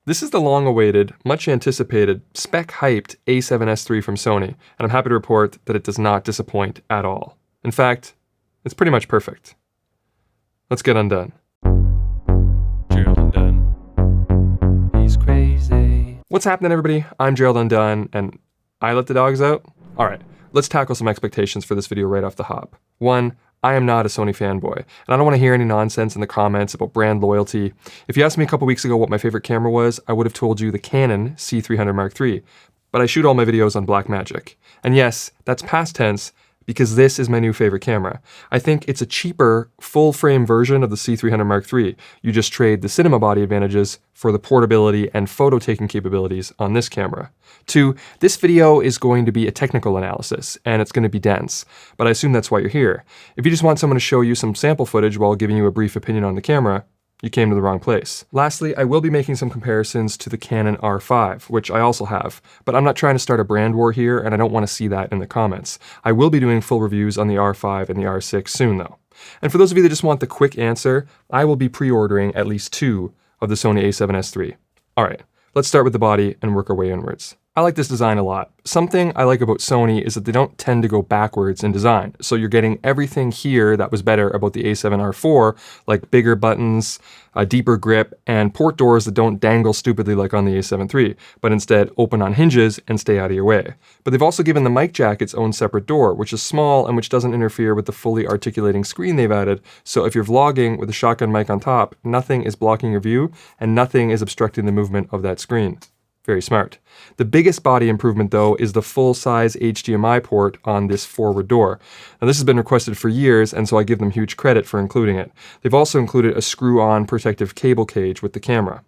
This is the long-awaited, much-anticipated, spec-hyped a7S III from Sony, and I'm happy to report that it does not disappoint at all. In fact, it's pretty much perfect. Let's get undone. Gerald Undone. He's crazy. What's happening, everybody? I'm Gerald Undone, and I let the dogs out? Alright, let's tackle some expectations for this video right off the hop. 1. I am not a Sony fanboy, and I don't want to hear any nonsense in the comments about brand loyalty. If you asked me a couple weeks ago what my favorite camera was, I would have told you the Canon C300 Mark III, but I shoot all my videos on Blackmagic. And yes, that's past tense, because this is my new favorite camera. I think it's a cheaper, full-frame version of the C300 Mark III. You just trade the cinema body advantages for the portability and photo-taking capabilities on this camera. 2, this video is going to be a technical analysis, and it's going to be dense, but I assume that's why you're here. If you just want someone to show you some sample footage while giving you a brief opinion on the camera, you came to the wrong place. Lastly, I will be making some comparisons to the Canon R5, which I also have, but I'm not trying to start a brand war here, and I don't want to see that in the comments. I will be doing full reviews on the R5 and the R6 soon, though. And for those of you that just want the quick answer, I will be pre-ordering at least 2 of the Sony a7S III. Alright, let's start with the body and work our way inwards. I like this design a lot. Something I like about Sony is that they don't tend to go backwards in design. So you're getting everything here that was better about the a7R4, like bigger buttons, a deeper grip, and port doors that don't dangle stupidly like on the a7 III, but instead open on hinges and stay out of your way. But they've also given the mic jack its own separate door, which is small and which doesn't interfere with the fully articulating screen they've added. So if you're vlogging with a shotgun mic on top, nothing is blocking your view and nothing is obstructing the movement of that screen. Very smart. The biggest body improvement, though, is the full-size HDMI port on this forward door. Now, this has been requested for years, and so I give them huge credit for including it. They've also included a screw-on protective cable cage with the camera.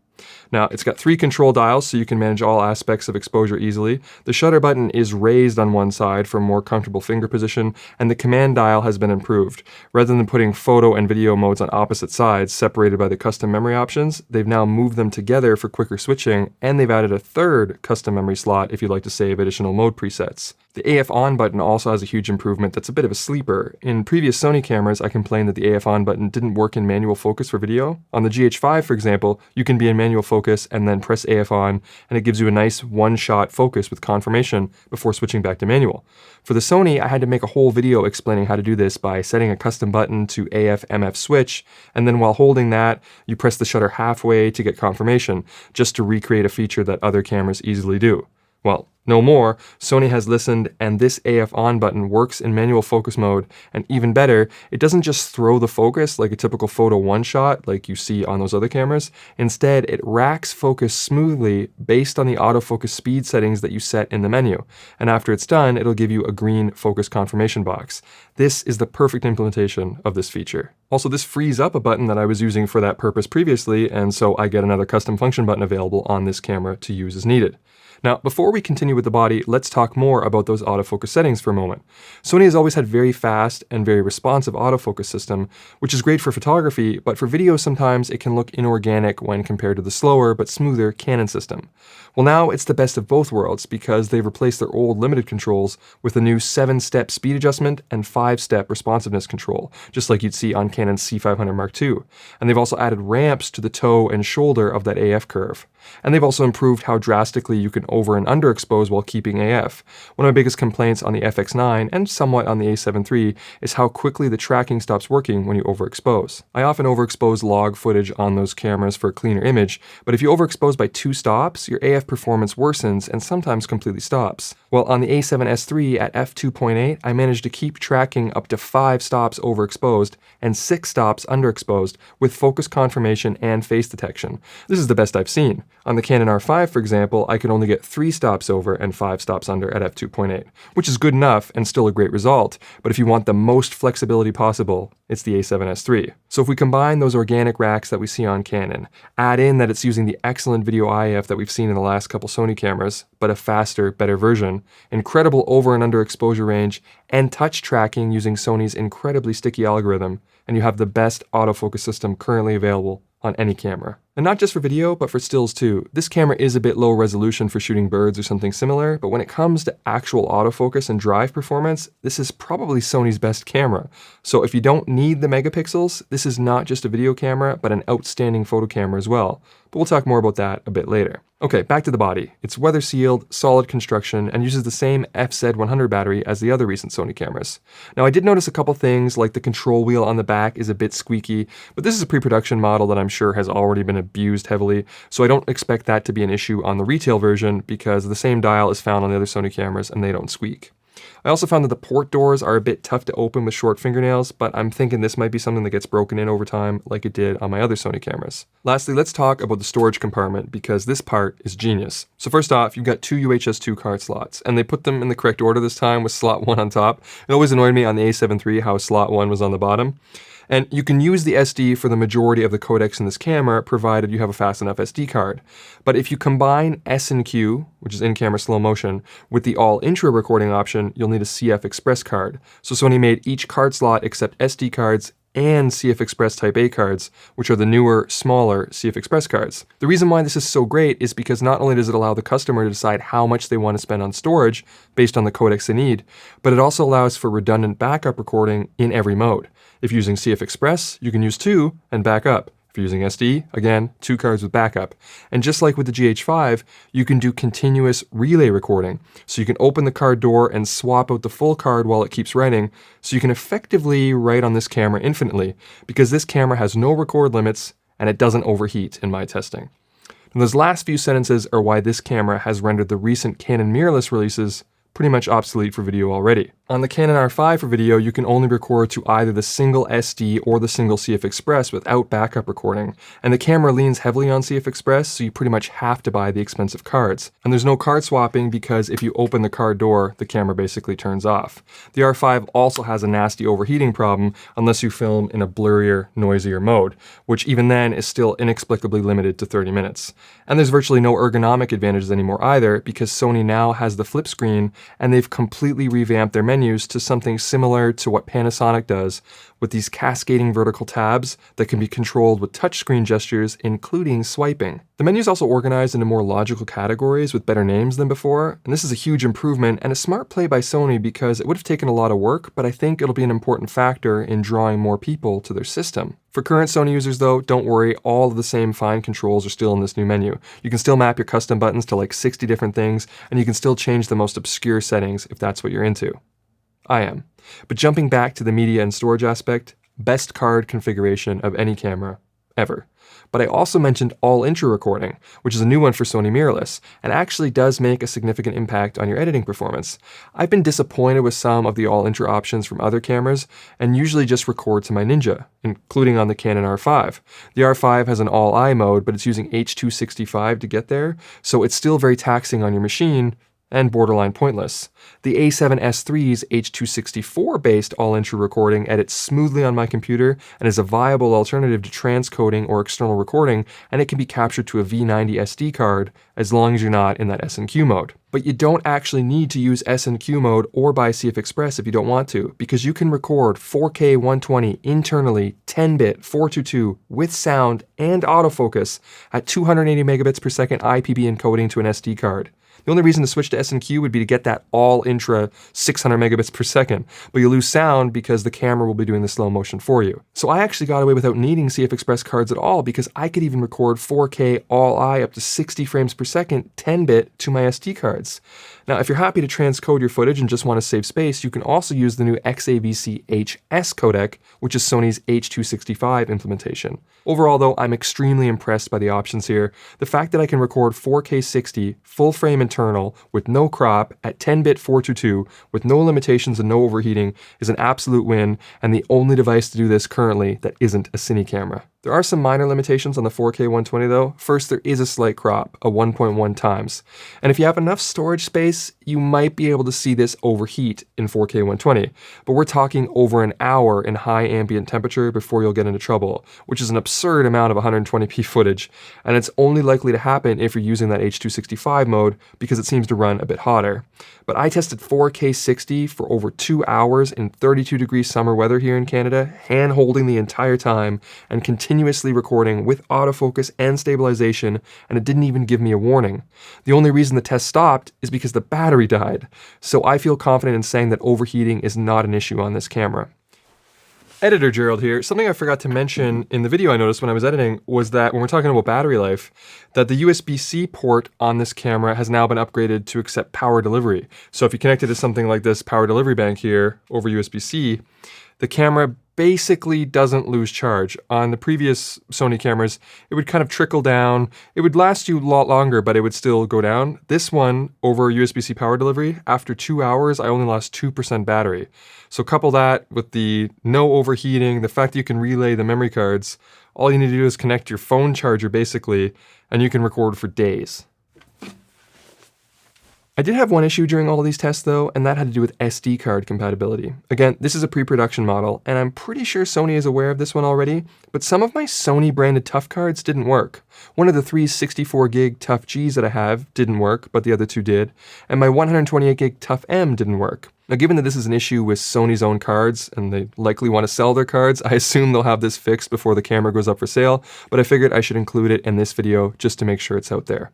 Now, it's got 3 control dials, so you can manage all aspects of exposure easily. The shutter button is raised on one side for a more comfortable finger position, and the command dial has been improved. Rather than putting photo and video modes on opposite sides, separated by the custom memory options, they've now moved them together for quicker switching, and they've added a 3rd custom memory slot if you'd like to save additional mode presets. The AF on button also has a huge improvement that's a bit of a sleeper. In previous Sony cameras, I complained that the AF on button didn't work in manual focus for video. On the GH5, for example, you can be in manual focus and then press AF on, and it gives you a nice one-shot focus with confirmation before switching back to manual. For the Sony, I had to make a whole video explaining how to do this by setting a custom button to AF/MF switch, and then while holding that, you press the shutter halfway to get confirmation, just to recreate a feature that other cameras easily do. Well, no more. Sony has listened, and this AF on button works in manual focus mode, and even better, it doesn't just throw the focus like a typical photo one-shot like you see on those other cameras. Instead, it racks focus smoothly based on the autofocus speed settings that you set in the menu, and after it's done, it'll give you a green focus confirmation box. This is the perfect implementation of this feature. Also, this frees up a button that I was using for that purpose previously, and so I get another custom function button available on this camera to use as needed. Now, before we continue with the body, let's talk more about those autofocus settings for a moment. Sony has always had very fast and very responsive autofocus system, which is great for photography, but for video sometimes it can look inorganic when compared to the slower but smoother Canon system. Well, now it's the best of both worlds because they've replaced their old limited controls with a new 7-step speed adjustment and 5-step responsiveness control, just like you'd see on Canon's C500 Mark II. And they've also added ramps to the toe and shoulder of that AF curve. And they've also improved how drastically you can over and underexpose while keeping AF. One of my biggest complaints on the FX9 and somewhat on the a7 III is how quickly the tracking stops working when you overexpose. I often overexpose log footage on those cameras for a cleaner image, but if you overexpose by 2 stops, your AF performance worsens and sometimes completely stops. Well, on the a7S III at f2.8, I managed to keep tracking up to 5 stops overexposed and 6 stops underexposed with focus confirmation and face detection. This is the best I've seen. On the Canon R5, for example, I could only get 3 stops over and 5 stops under at f2.8, which is good enough and still a great result, but if you want the most flexibility possible, it's the a7S III. So if we combine those organic racks that we see on Canon, add in that it's using the excellent video IF that we've seen in the last couple Sony cameras, but a faster, better version, incredible over and under exposure range, and touch tracking using Sony's incredibly sticky algorithm, and you have the best autofocus system currently available on any camera. And not just for video, but for stills too. This camera is a bit low resolution for shooting birds or something similar, but when it comes to actual autofocus and drive performance, this is probably Sony's best camera. So if you don't need the megapixels, this is not just a video camera, but an outstanding photo camera as well. but we'll talk more about that a bit later. Okay, back to the body. It's weather sealed, solid construction, and uses the same FZ100 battery as the other recent Sony cameras. Now I did notice a couple things, like the control wheel on the back is a bit squeaky, but this is a pre-production model that I'm sure has already been abused heavily, so I don't expect that to be an issue on the retail version because the same dial is found on the other Sony cameras and they don't squeak. I also found that the port doors are a bit tough to open with short fingernails, but I'm thinking this might be something that gets broken in over time like it did on my other Sony cameras. Lastly, let's talk about the storage compartment because this part is genius. So first off, you've got two UHS 2 card slots, and they put them in the correct order this time with slot 1 on top. It always annoyed me on the A7 III how slot 1 was on the bottom. And you can use the SD for the majority of the codecs in this camera, provided you have a fast enough SD card. But if you combine S&Q, which is in-camera slow motion, with the all-intra recording option, you'll need a CF Express card. So Sony made each card slot except SD cards and CF Express Type A cards, which are the newer, smaller CF Express cards. The reason why this is so great is because not only does it allow the customer to decide how much they want to spend on storage based on the codecs they need, but it also allows for redundant backup recording in every mode. If you're using CF Express, you can use 2 and back up. If you're using SD, again, 2 cards with backup. And just like with the GH5, you can do continuous relay recording. So you can open the card door and swap out the full card while it keeps writing. So you can effectively write on this camera infinitely, because this camera has no record limits and it doesn't overheat in my testing. And those last few sentences are why this camera has rendered the recent Canon mirrorless releases pretty much obsolete for video already. On the Canon R5 for video, you can only record to either the single SD or the single CF Express without backup recording, and the camera leans heavily on CF Express, so you pretty much have to buy the expensive cards. And there's no card swapping because if you open the card door, the camera basically turns off. The R5 also has a nasty overheating problem unless you film in a blurrier, noisier mode, which even then is still inexplicably limited to 30 minutes. And there's virtually no ergonomic advantages anymore either because Sony now has the flip screen and they've completely revamped their menus to something similar to what Panasonic does with these cascading vertical tabs that can be controlled with touchscreen gestures, including swiping. The menu's also organized into more logical categories with better names than before, and this is a huge improvement and a smart play by Sony because it would have taken a lot of work, but I think it'll be an important factor in drawing more people to their system. For current Sony users though, don't worry, all of the same fine controls are still in this new menu. You can still map your custom buttons to like 60 different things, and you can still change the most obscure settings if that's what you're into. I am. But jumping back to the media and storage aspect, best card configuration of any camera ever. But I also mentioned all-intra recording, which is a new one for Sony mirrorless, and actually does make a significant impact on your editing performance. I've been disappointed with some of the all-intra options from other cameras, and usually just record to my Ninja, including on the Canon R5. The R5 has an all-I mode, but it's using H.265 to get there, so it's still very taxing on your machine, and borderline pointless. The A7S III's H.264-based all-intra recording edits smoothly on my computer and is a viable alternative to transcoding or external recording, and it can be captured to a V90 SD card as long as you're not in that S&Q mode. But you don't actually need to use S&Q mode or buy CF Express if you don't want to, because you can record 4K 120 internally 10-bit 422 with sound and autofocus at 280 megabits per second IPB encoding to an SD card. The only reason to switch to S&Q would be to get that all-intra 600 megabits per second, but you lose sound because the camera will be doing the slow motion for you. So I actually got away without needing CF Express cards at all because I could even record 4K all-I up to 60 frames per second 10-bit to my SD cards. Now, if you're happy to transcode your footage and just want to save space, you can also use the new XAVC-HS codec, which is Sony's H.265 implementation. Overall, though, I'm extremely impressed by the options here. The fact that I can record 4K 60, full frame internal, with no crop, at 10-bit 422, with no limitations and no overheating, is an absolute win, and the only device to do this currently that isn't a cine camera. There are some minor limitations on the 4K 120 though. First, there is a slight crop, a 1.1 times. And if you have enough storage space, you might be able to see this overheat in 4K 120. But we're talking over an hour in high ambient temperature before you'll get into trouble, which is an absurd amount of 120p footage. And it's only likely to happen if you're using that H.265 mode because it seems to run a bit hotter. But I tested 4K 60 for over 2 hours in 32-degree summer weather here in Canada, hand-holding the entire time, and continuously recording with autofocus and stabilization, and it didn't even give me a warning. The only reason the test stopped is because the battery died, so I feel confident in saying that overheating is not an issue on this camera. Editor Gerald here. Something I forgot to mention in the video I noticed when I was editing was that when we're talking about battery life, that the USB-C port on this camera has now been upgraded to accept power delivery. So if you connect it to something like this power delivery bank here over USB-C, the camera basically doesn't lose charge. On the previous Sony cameras, it would kind of trickle down. It would last you a lot longer, but it would still go down. This one, over USB-C power delivery, after 2 hours, I only lost 2% battery. So couple that with the no overheating, the fact that you can relay the memory cards, all you need to do is connect your phone charger basically, and you can record for days. I did have one issue during all of these tests though, and that had to do with SD card compatibility. Again, this is a pre-production model, and I'm pretty sure Sony is aware of this one already, but some of my Sony branded TUF cards didn't work. One of the 3 64 gig TUF Gs that I have didn't work, but the other 2 did, and my 128 gig TUF M didn't work. Now, given that this is an issue with Sony's own cards, and they likely want to sell their cards, I assume they'll have this fixed before the camera goes up for sale, but I figured I should include it in this video just to make sure it's out there.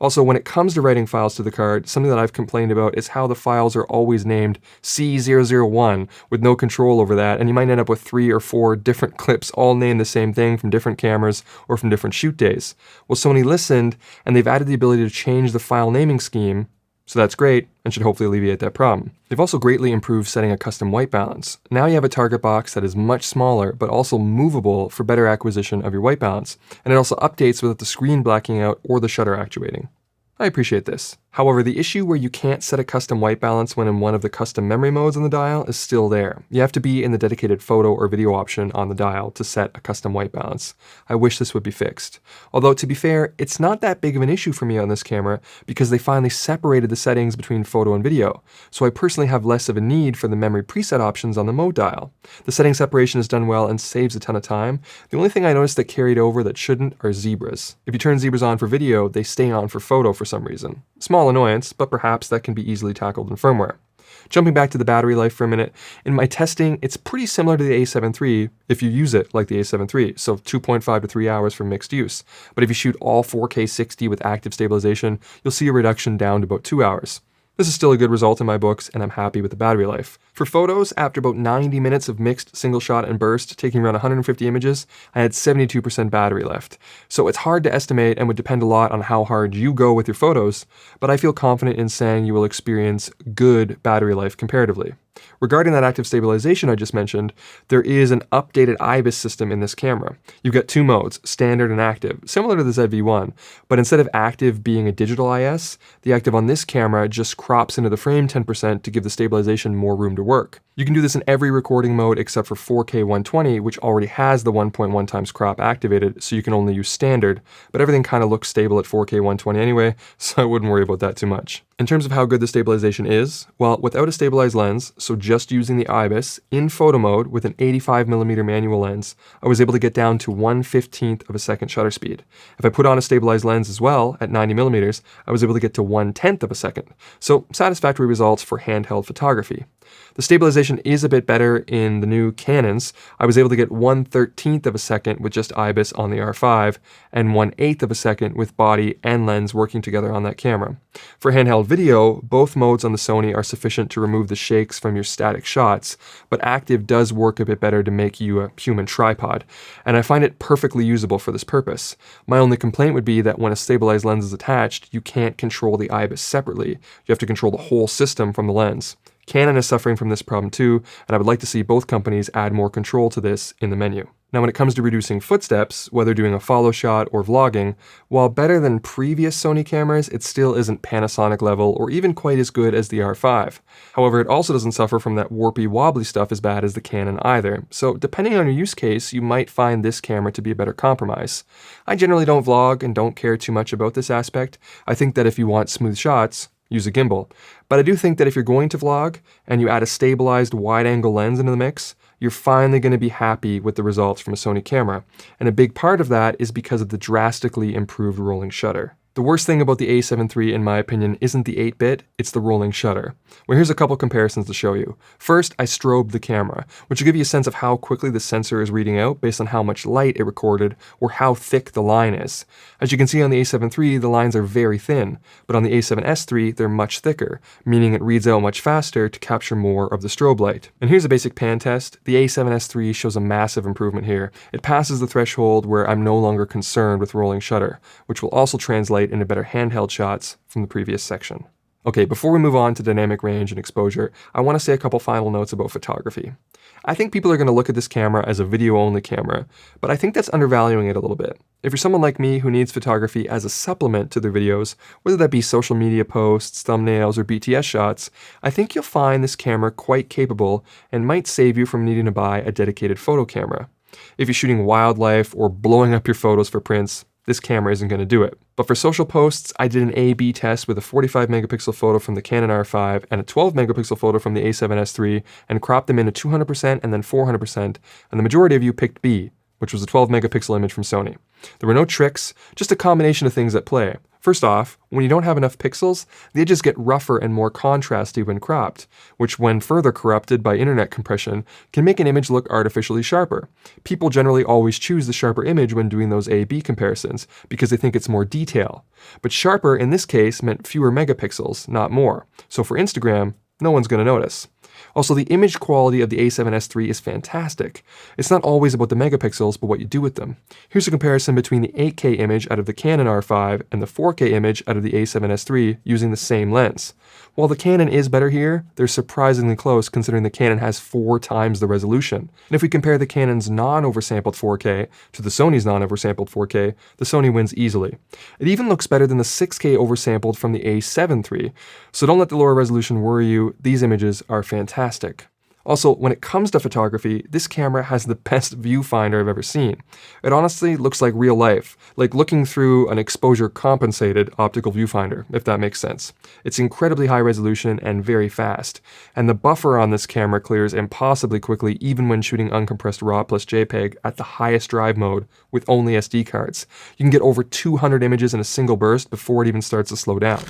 Also, when it comes to writing files to the card, something that I've complained about is how the files are always named C001 with no control over that, and you might end up with 3 or 4 different clips all named the same thing from different cameras or from different shoot days. Well, Sony listened, and they've added the ability to change the file naming scheme, so that's great and should hopefully alleviate that problem. They've also greatly improved setting a custom white balance. Now you have a target box that is much smaller, but also movable for better acquisition of your white balance, and it also updates without the screen blacking out or the shutter actuating. I appreciate this. However, the issue where you can't set a custom white balance when in one of the custom memory modes on the dial is still there. You have to be in the dedicated photo or video option on the dial to set a custom white balance. I wish this would be fixed. Although, to be fair, it's not that big of an issue for me on this camera because they finally separated the settings between photo and video, so I personally have less of a need for the memory preset options on the mode dial. The setting separation is done well and saves a ton of time. The only thing I noticed that carried over that shouldn't are zebras. If you turn zebras on for video, they stay on for photo for some reason. Small annoyance, but perhaps that can be easily tackled in firmware. Jumping back to the battery life for a minute, in my testing, it's pretty similar to the A7 III if you use it like the A7 III, so 2.5 to 3 hours for mixed use. But if you shoot all 4K 60 with active stabilization, you'll see a reduction down to about 2 hours. This is still a good result in my books, and I'm happy with the battery life. For photos, after about 90 minutes of mixed single shot and burst, taking around 150 images, I had 72% battery left. So it's hard to estimate and would depend a lot on how hard you go with your photos, but I feel confident in saying you will experience good battery life comparatively. Regarding that active stabilization I just mentioned, there is an updated IBIS system in this camera. You've got 2 modes, standard and active, similar to the ZV-1, but instead of active being a digital IS, the active on this camera just crops into the frame 10% to give the stabilization more room to work. You can do this in every recording mode except for 4K 120, which already has the 1.1 times crop activated, so you can only use standard, but everything kind of looks stable at 4K 120 anyway, so I wouldn't worry about that too much. In terms of how good the stabilization is, well, without a stabilized lens, so just using the IBIS, in photo mode with an 85mm manual lens, I was able to get down to 1/15th of a second shutter speed. If I put on a stabilized lens as well, at 90mm, I was able to get to 1/10th of a second. So satisfactory results for handheld photography. The stabilization is a bit better in the new Canons. I was able to get 1/13th of a second with just IBIS on the R5, and 1/8th of a second with body and lens working together on that camera. For handheld video, both modes on the Sony are sufficient to remove the shakes from your static shots, but active does work a bit better to make you a human tripod, and I find it perfectly usable for this purpose. My only complaint would be that when a stabilized lens is attached, you can't control the IBIS separately. You have to control the whole system from the lens. Canon is suffering from this problem too, and I would like to see both companies add more control to this in the menu. Now, when it comes to reducing footsteps, whether doing a follow shot or vlogging, while better than previous Sony cameras, it still isn't Panasonic level or even quite as good as the R5. However, it also doesn't suffer from that warpy wobbly stuff as bad as the Canon either, so depending on your use case, you might find this camera to be a better compromise. I generally don't vlog and don't care too much about this aspect. I think that if you want smooth shots, use a gimbal. But I do think that if you're going to vlog and you add a stabilized wide-angle lens into the mix, you're finally going to be happy with the results from a Sony camera. And a big part of that is because of the drastically improved rolling shutter. The worst thing about the a7 III, in my opinion, isn't the 8-bit, it's the rolling shutter. Well, here's a couple comparisons to show you. First, I strobed the camera, which will give you a sense of how quickly the sensor is reading out based on how much light it recorded or how thick the line is. As you can see on the a7 III, the lines are very thin, but on the a7S III, they're much thicker, meaning it reads out much faster to capture more of the strobe light. And here's a basic pan test. The a7S III shows a massive improvement here. It passes the threshold where I'm no longer concerned with rolling shutter, which will also translate into better handheld shots from the previous section. Okay, before we move on to dynamic range and exposure, I want to say a couple final notes about photography. I think people are going to look at this camera as a video-only camera, but I think that's undervaluing it a little bit. If you're someone like me who needs photography as a supplement to their videos, whether that be social media posts, thumbnails, or BTS shots, I think you'll find this camera quite capable and might save you from needing to buy a dedicated photo camera. If you're shooting wildlife or blowing up your photos for prints, this camera isn't going to do it. But for social posts, I did an A/B test with a 45 megapixel photo from the Canon R5 and a 12 megapixel photo from the a7S III and cropped them into 200% and then 400%, and the majority of you picked B, which was a 12 megapixel image from Sony. There were no tricks, just a combination of things at play. First off, when you don't have enough pixels, the edges get rougher and more contrasty when cropped, which when further corrupted by internet compression, can make an image look artificially sharper. People generally always choose the sharper image when doing those A/B comparisons, because they think it's more detail. But sharper in this case meant fewer megapixels, not more. So for Instagram, no one's going to notice. Also, the image quality of the a7S III is fantastic. It's not always about the megapixels, but what you do with them. Here's a comparison between the 8K image out of the Canon R5 and the 4K image out of the a7S III using the same lens. While the Canon is better here, they're surprisingly close considering the Canon has 4 times the resolution. And if we compare the Canon's non-oversampled 4K to the Sony's non-oversampled 4K, the Sony wins easily. It even looks better than the 6K oversampled from the a7 III, so don't let the lower resolution worry you, these images are fantastic. Also, when it comes to photography, this camera has the best viewfinder I've ever seen. It honestly looks like real life, like looking through an exposure-compensated optical viewfinder, if that makes sense. It's incredibly high resolution and very fast, and the buffer on this camera clears impossibly quickly even when shooting uncompressed RAW plus JPEG at the highest drive mode with only SD cards. You can get over 200 images in a single burst before it even starts to slow down.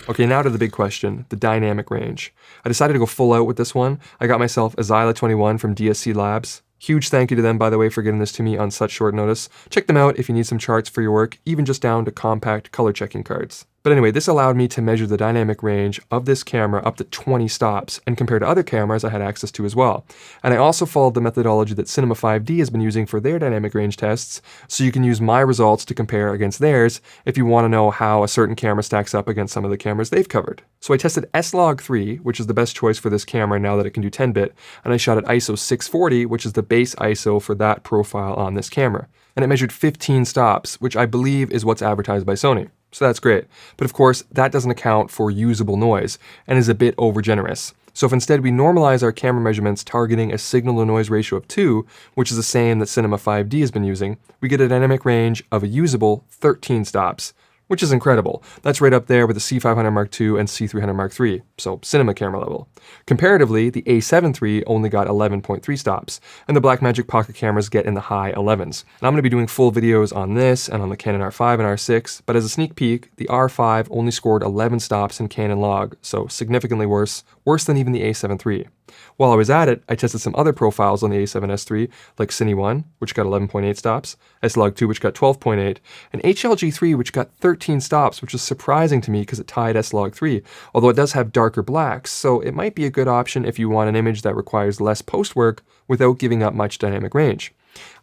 Okay, now to the big question, the dynamic range. I decided to go full out with this one. I got myself a Xyla 21 from DSC Labs. Huge thank you to them, by the way, for getting this to me on such short notice. Check them out if you need some charts for your work, even just down to compact color checking cards. But anyway, this allowed me to measure the dynamic range of this camera up to 20 stops, and compare to other cameras I had access to as well. And I also followed the methodology that Cinema 5D has been using for their dynamic range tests, so you can use my results to compare against theirs if you want to know how a certain camera stacks up against some of the cameras they've covered. So I tested S-Log3, which is the best choice for this camera now that it can do 10-bit, and I shot at ISO 640, which is the base ISO for that profile on this camera. And it measured 15 stops, which I believe is what's advertised by Sony. So that's great. But of course, that doesn't account for usable noise and is a bit overgenerous. So if instead we normalize our camera measurements targeting a signal-to-noise ratio of 2, which is the same that Cinema 5D has been using, we get a dynamic range of a usable 13 stops, which is incredible. That's right up there with the C500 Mark II and C300 Mark III, so cinema camera level. Comparatively, the a7 III only got 11.3 stops, and the Blackmagic Pocket cameras get in the high 11s. And I'm going to be doing full videos on this and on the Canon R5 and R6, but as a sneak peek, the R5 only scored 11 stops in Canon log, so significantly worse than even the a7 III. While I was at it, I tested some other profiles on the a7S III, like Cine1, which got 11.8 stops, S-Log2, which got 12.8, and HLG3, which got 13 stops, which is surprising to me because it tied S-Log3, although it does have darker blacks, so it might be a good option if you want an image that requires less post-work without giving up much dynamic range.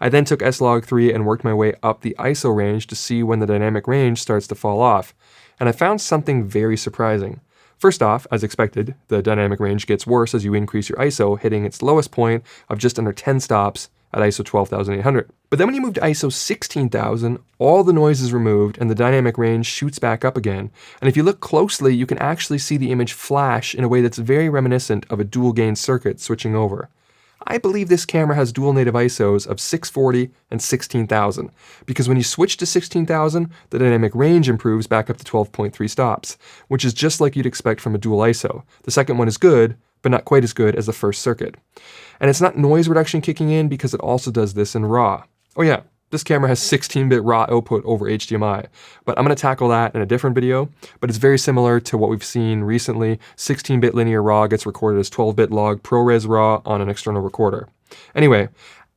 I then took S-Log3 and worked my way up the ISO range to see when the dynamic range starts to fall off, and I found something very surprising. First off, as expected, the dynamic range gets worse as you increase your ISO, hitting its lowest point of just under 10 stops at ISO 12,800. But then when you move to ISO 16,000, all the noise is removed and the dynamic range shoots back up again. And if you look closely, you can actually see the image flash in a way that's very reminiscent of a dual gain circuit switching over. I believe this camera has dual native ISOs of 640 and 16,000, because when you switch to 16,000, the dynamic range improves back up to 12.3 stops, which is just like you'd expect from a dual ISO. The second one is good, but not quite as good as the first circuit. And it's not noise reduction kicking in because it also does this in RAW. Oh yeah, this camera has 16-bit raw output over HDMI, but I'm going to tackle that in a different video, but it's very similar to what we've seen recently. 16-bit linear RAW gets recorded as 12-bit log ProRes RAW on an external recorder. Anyway,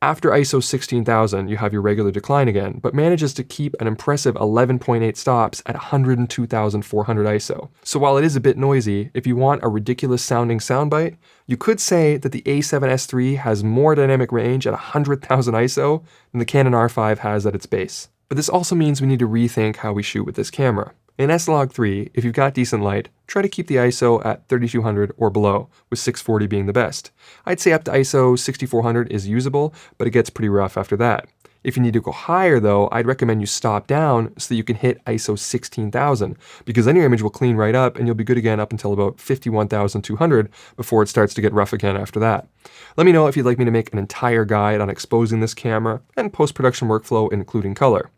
after ISO 16,000, you have your regular decline again, but manages to keep an impressive 11.8 stops at 102,400 ISO. So while it is a bit noisy, if you want a ridiculous sounding soundbite, you could say that the A7S III has more dynamic range at 100,000 ISO than the Canon R5 has at its base. But this also means we need to rethink how we shoot with this camera. In S-Log3, if you've got decent light, try to keep the ISO at 3200 or below, with 640 being the best. I'd say up to ISO 6400 is usable, but it gets pretty rough after that. If you need to go higher though, I'd recommend you stop down so that you can hit ISO 16,000, because then your image will clean right up and you'll be good again up until about 51,200 before it starts to get rough again after that. Let me know if you'd like me to make an entire guide on exposing this camera and post-production workflow including color.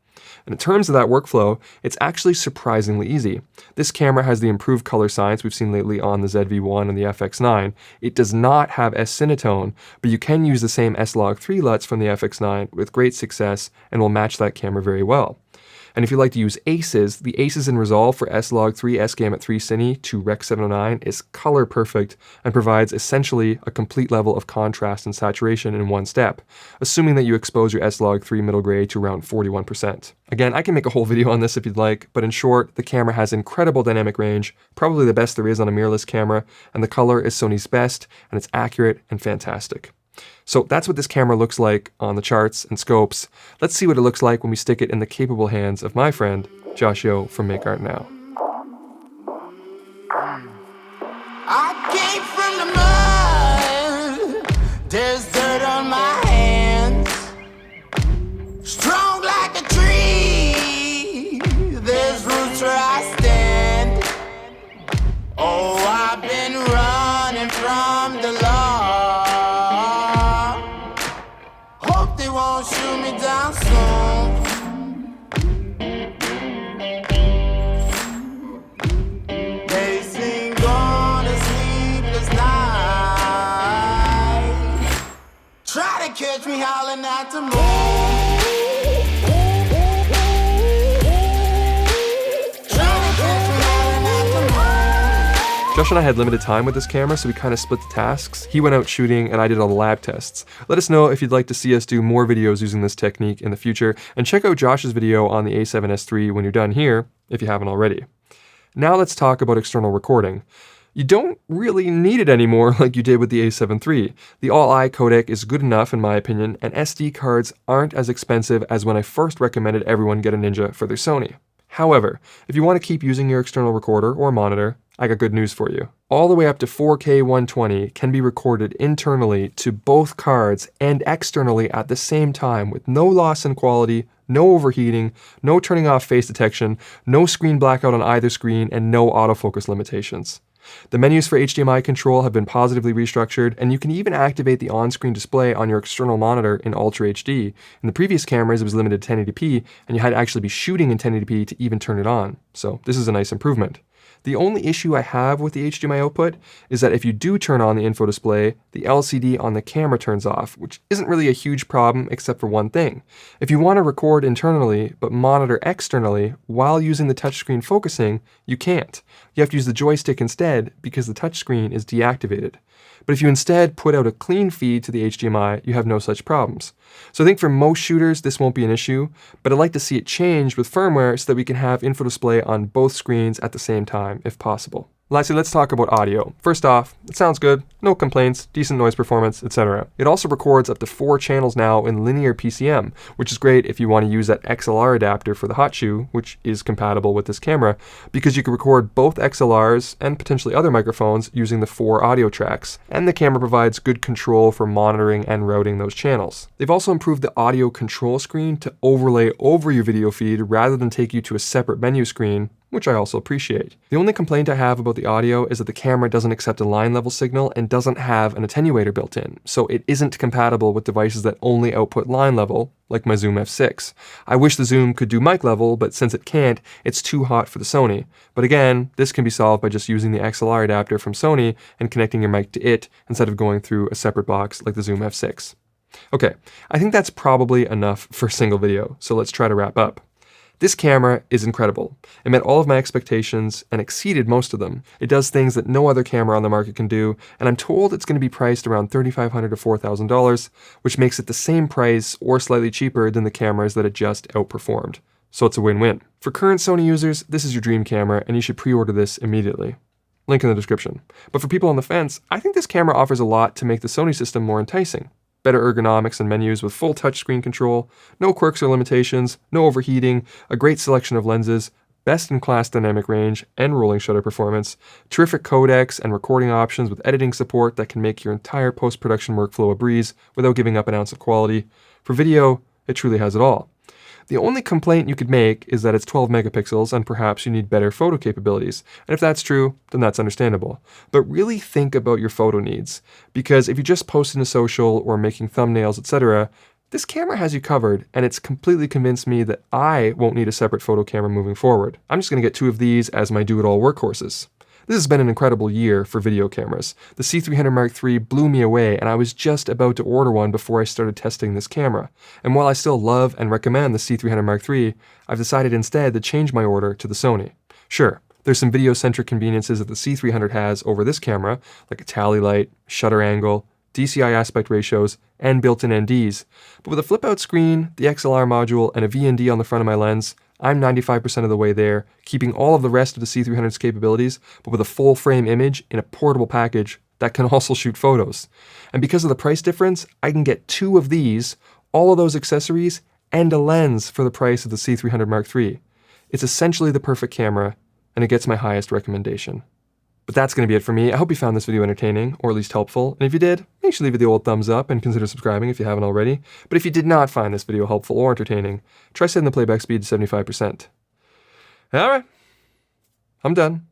And in terms of that workflow, it's actually surprisingly easy. This camera has the improved color science we've seen lately on the ZV-1 and the FX9. It does not have S-Cinetone, but you can use the same S-Log3 LUTs from the FX9 with great success and will match that camera very well. And if you like to use ACES, the ACES in Resolve for S-Log3 S-Gamut 3 Cine to Rec 709 is color perfect and provides essentially a complete level of contrast and saturation in one step, assuming that you expose your S-Log3 middle gray to around 41%. Again, I can make a whole video on this if you'd like, but in short, the camera has incredible dynamic range, probably the best there is on a mirrorless camera, and the color is Sony's best, and it's accurate and fantastic. So that's what this camera looks like on the charts and scopes. Let's see what it looks like when we stick it in the capable hands of my friend, Josh Yo from Make Art Now. I came from the mud, there's dirt on my hands. Strong like a tree, there's roots where I stand. Oh, I've been running from the law. They won't shoot me down soon. They sing on a sleepless night. Try to catch me howling at the moon. Josh and I had limited time with this camera, so we kind of split the tasks. He went out shooting and I did all the lab tests. Let us know if you'd like to see us do more videos using this technique in the future, and check out Josh's video on the A7S III when you're done here, if you haven't already. Now let's talk about external recording. You don't really need it anymore like you did with the A7 III. The All-I codec is good enough in my opinion, and SD cards aren't as expensive as when I first recommended everyone get a Ninja for their Sony. However, if you want to keep using your external recorder or monitor, I got good news for you. All the way up to 4K 120 can be recorded internally to both cards and externally at the same time with no loss in quality, no overheating, no turning off face detection, no screen blackout on either screen, and no autofocus limitations. The menus for HDMI control have been positively restructured, and you can even activate the on-screen display on your external monitor in Ultra HD. In the previous cameras, it was limited to 1080p, and you had to actually be shooting in 1080p to even turn it on. So this is a nice improvement. The only issue I have with the HDMI output is that if you do turn on the info display, the LCD on the camera turns off, which isn't really a huge problem except for one thing. If you want to record internally but monitor externally while using the touchscreen focusing, you can't. You have to use the joystick instead because the touchscreen is deactivated. But if you instead put out a clean feed to the HDMI, you have no such problems. So I think for most shooters, this won't be an issue, but I'd like to see it changed with firmware so that we can have info display on both screens at the same time, if possible. Lastly, let's talk about audio. First off, it sounds good, no complaints, decent noise performance, etc. It also records up to 4 channels now in linear PCM, which is great if you want to use that XLR adapter for the hot shoe, which is compatible with this camera, because you can record both XLRs and potentially other microphones using the 4 audio tracks, and the camera provides good control for monitoring and routing those channels. They've also improved the audio control screen to overlay over your video feed rather than take you to a separate menu screen, which I also appreciate. The only complaint I have about the audio is that the camera doesn't accept a line level signal and doesn't have an attenuator built in, so it isn't compatible with devices that only output line level, like my Zoom F6. I wish the Zoom could do mic level, but since it can't, it's too hot for the Sony. But again, this can be solved by just using the XLR adapter from Sony and connecting your mic to it instead of going through a separate box like the Zoom F6. Okay, I think that's probably enough for a single video, so let's try to wrap up. This camera is incredible. It met all of my expectations and exceeded most of them. It does things that no other camera on the market can do, and I'm told it's going to be priced around $3,500 to $4,000, which makes it the same price or slightly cheaper than the cameras that it just outperformed. So it's a win-win. For current Sony users, this is your dream camera, and you should pre-order this immediately. Link in the description. But for people on the fence, I think this camera offers a lot to make the Sony system more enticing. Better ergonomics and menus with full touchscreen control, no quirks or limitations, no overheating, a great selection of lenses, best-in-class dynamic range and rolling shutter performance, terrific codecs and recording options with editing support that can make your entire post-production workflow a breeze without giving up an ounce of quality. For video, it truly has it all. The only complaint you could make is that it's 12 megapixels and perhaps you need better photo capabilities. And if that's true, then that's understandable. But really think about your photo needs, because if you're just posting to social or making thumbnails, etc., this camera has you covered, and it's completely convinced me that I won't need a separate photo camera moving forward. I'm just going to get 2 of these as my do-it-all workhorses. This has been an incredible year for video cameras. The C300 Mark III blew me away, and I was just about to order one before I started testing this camera. And while I still love and recommend the C300 Mark III, I've decided instead to change my order to the Sony. Sure, there's some video-centric conveniences that the C300 has over this camera, like a tally light, shutter angle, DCI aspect ratios, and built-in NDs. But with a flip-out screen, the XLR module, and a VND on the front of my lens, I'm 95% of the way there, keeping all of the rest of the C300's capabilities, but with a full-frame image in a portable package that can also shoot photos. And because of the price difference, I can get 2 of these, all of those accessories, and a lens for the price of the C300 Mark III. It's essentially the perfect camera, and it gets my highest recommendation. But that's going to be it for me. I hope you found this video entertaining, or at least helpful. And if you did, make sure to leave it the old thumbs up and consider subscribing if you haven't already. But if you did not find this video helpful or entertaining, try setting the playback speed to 75%. Alright, I'm done.